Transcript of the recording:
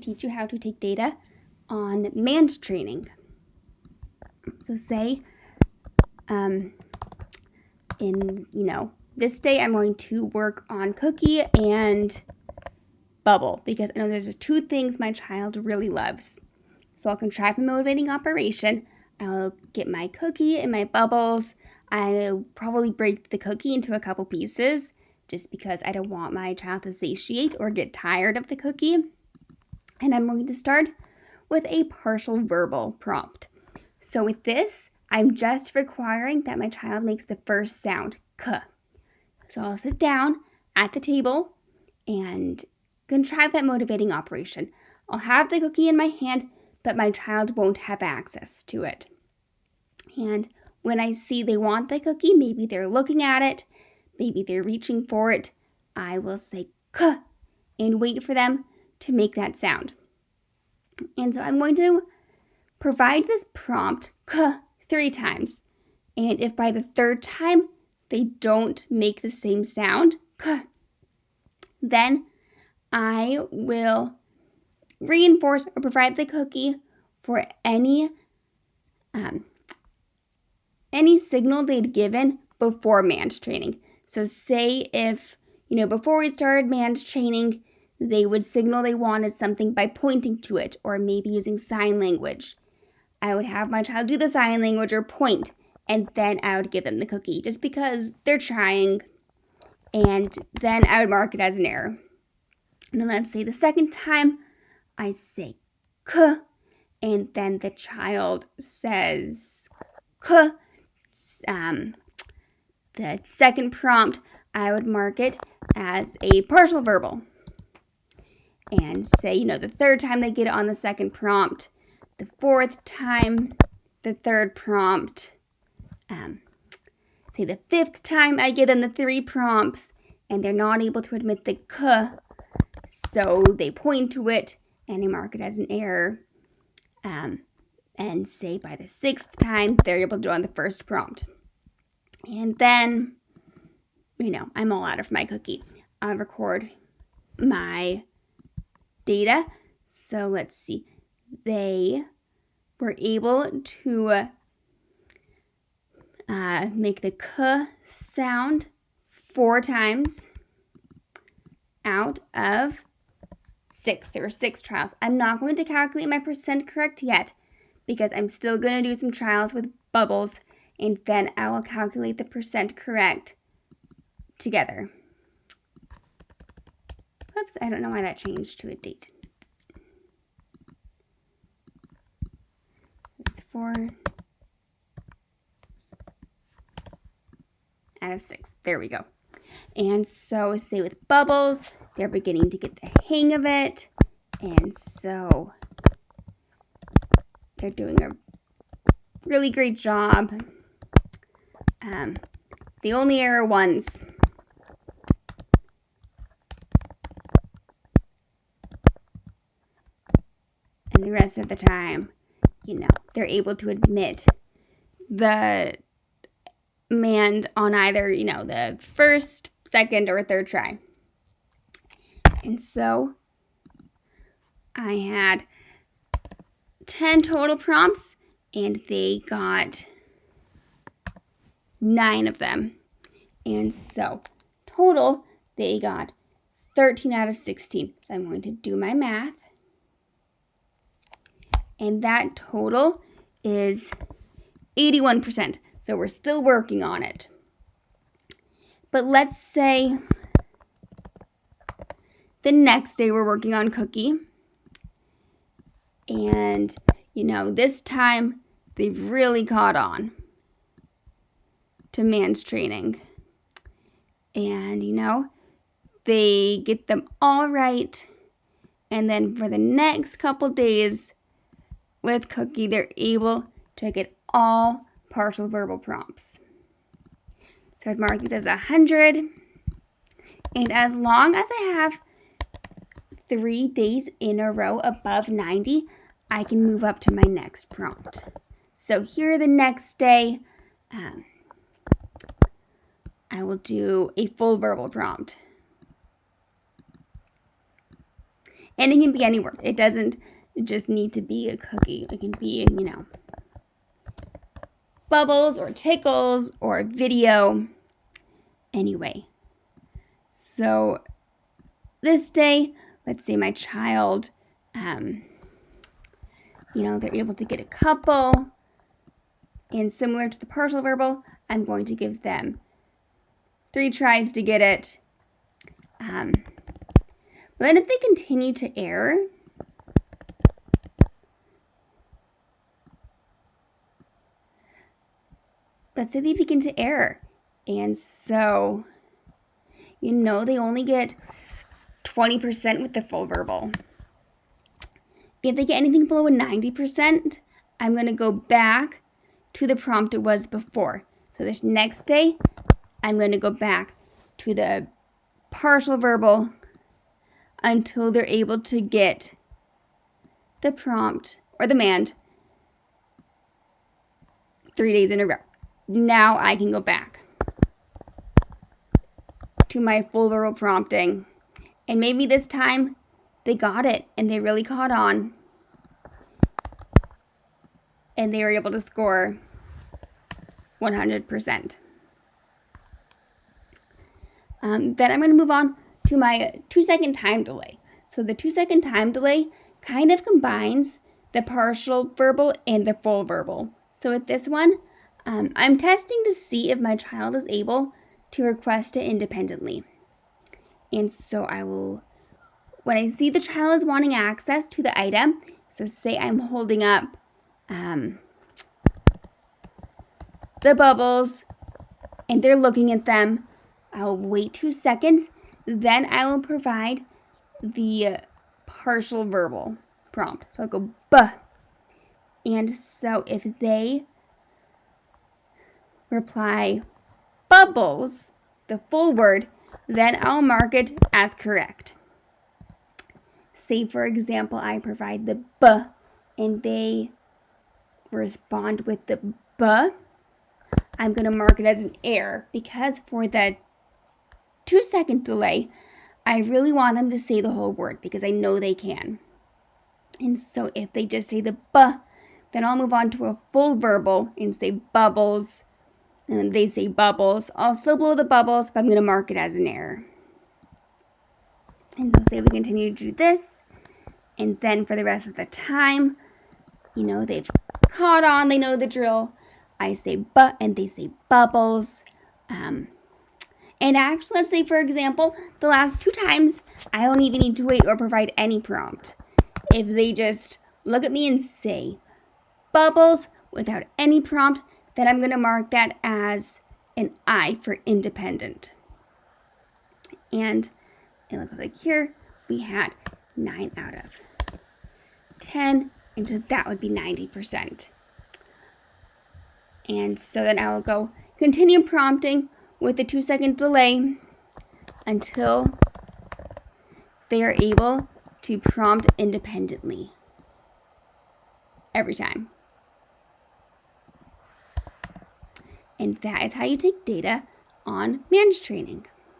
teach you how to take data on MAND training. So say, this day I'm going to work on Cookie and Bubble because I know there's two things my child really loves. So I'll contrive a motivating operation. I'll get my Cookie and my Bubbles. I'll probably break the Cookie into a couple pieces just because I don't want my child to satiate or get tired of the Cookie. And I'm going to start with a partial verbal prompt. So with this, I'm just requiring that my child makes the first sound, K. So I'll sit down at the table and contrive that motivating operation. I'll have the Cookie in my hand, but my child won't have access to it. And when I see they want the Cookie, maybe they're looking at it, maybe they're reaching for it, I will say K and wait for them to make that sound. And so I'm going to provide this prompt K 3 times. And if by the third time they don't make the same sound, K, then I will reinforce or provide the Cookie for any signal they'd given before MAND training. So say if, before we started MAND training, they would signal they wanted something by pointing to it or maybe using sign language. I would have my child do the sign language or point, and then I would give them the Cookie just because they're trying, and then I would mark it as an error. And then let's say the second time I say K, and then the child says K. The second prompt, I would mark it as a partial verbal. And say, the third time they get it on the second prompt, the fourth time, the third prompt, say the fifth time I get in the 3 prompts, and they're not able to admit the K, so they point to it, and they mark it as an error, and say by the 6th time, they're able to do it on the first prompt. And then, I'm all out of my Cookie. I'll record my data. So let's see. They were able to make the K sound 4 times out of 6. There were 6 trials. I'm not going to calculate my percent correct yet because I'm still going to do some trials with Bubbles, and then I will calculate the percent correct together. Oops, I don't know why that changed to a date. It's 4 out of 6. There we go. And so say with Bubbles, they're beginning to get the hang of it. And so they're doing a really great job. The only error ones. And the rest of the time, they're able to admit the MAND on either, the first, second, or third try. And so I had 10 total prompts, and they got 9 of them. And so total, they got 13 out of 16. So I'm going to do my math. And that total is 81%. So we're still working on it. But let's say the next day we're working on Cookie. And, this time they've really caught on to MAND training. And, they get them all right. And then for the next couple days with Cookie, they're able to get all partial verbal prompts. So I'd mark these as 100. And as long as I have 3 days in a row above 90, I can move up to my next prompt. So here the next day, I will do a full verbal prompt. And it can be any word. It doesn't just need to be a cookie. It can be, bubbles or tickles or video. Anyway, so this day, let's say my child, they're able to get a couple. And similar to the partial verbal, I'm going to give them 3 tries to get it. But then if they continue to error, let's say they begin to error. And so, they only get 20% with the full verbal. If they get anything below a 90%, I'm going to go back to the prompt it was before. So this next day, I'm going to go back to the partial verbal until they're able to get the prompt or the command 3 days in a row. Now I can go back to my full verbal prompting. And maybe this time they got it and they really caught on. And they were able to score 100%. Then I'm going to move on to my 2-second time delay. So the 2-second time delay kind of combines the partial verbal and the full verbal. So with this one, I'm testing to see if my child is able to request it independently. And so when I see the child is wanting access to the item, so say I'm holding up the bubbles and they're looking at them, I'll wait 2 seconds, then I will provide the partial verbal prompt. So I'll go buh. And so if they reply bubbles, the full word, then I'll mark it as correct. Say, for example, I provide the buh and they respond with the buh. I'm going to mark it as an error because for the 2-second delay, I really want them to say the whole word because I know they can. And so if they just say the buh, then I'll move on to a full verbal and say bubbles. And they say bubbles. I'll still blow the bubbles, but I'm going to mark it as an error. And so say we continue to do this. And then for the rest of the time, they've caught on. They know the drill. I say but and they say bubbles. And actually, let's say, for example, the last 2 times, I don't even need to wait or provide any prompt. If they just look at me and say bubbles without any prompt, then I'm going to mark that as an I for independent. And it looks like here we had 9 out of 10, and so that would be 90%. And so then I will go continue prompting with a 2-second delay until they are able to prompt independently every time. And that is how you take data on managed training.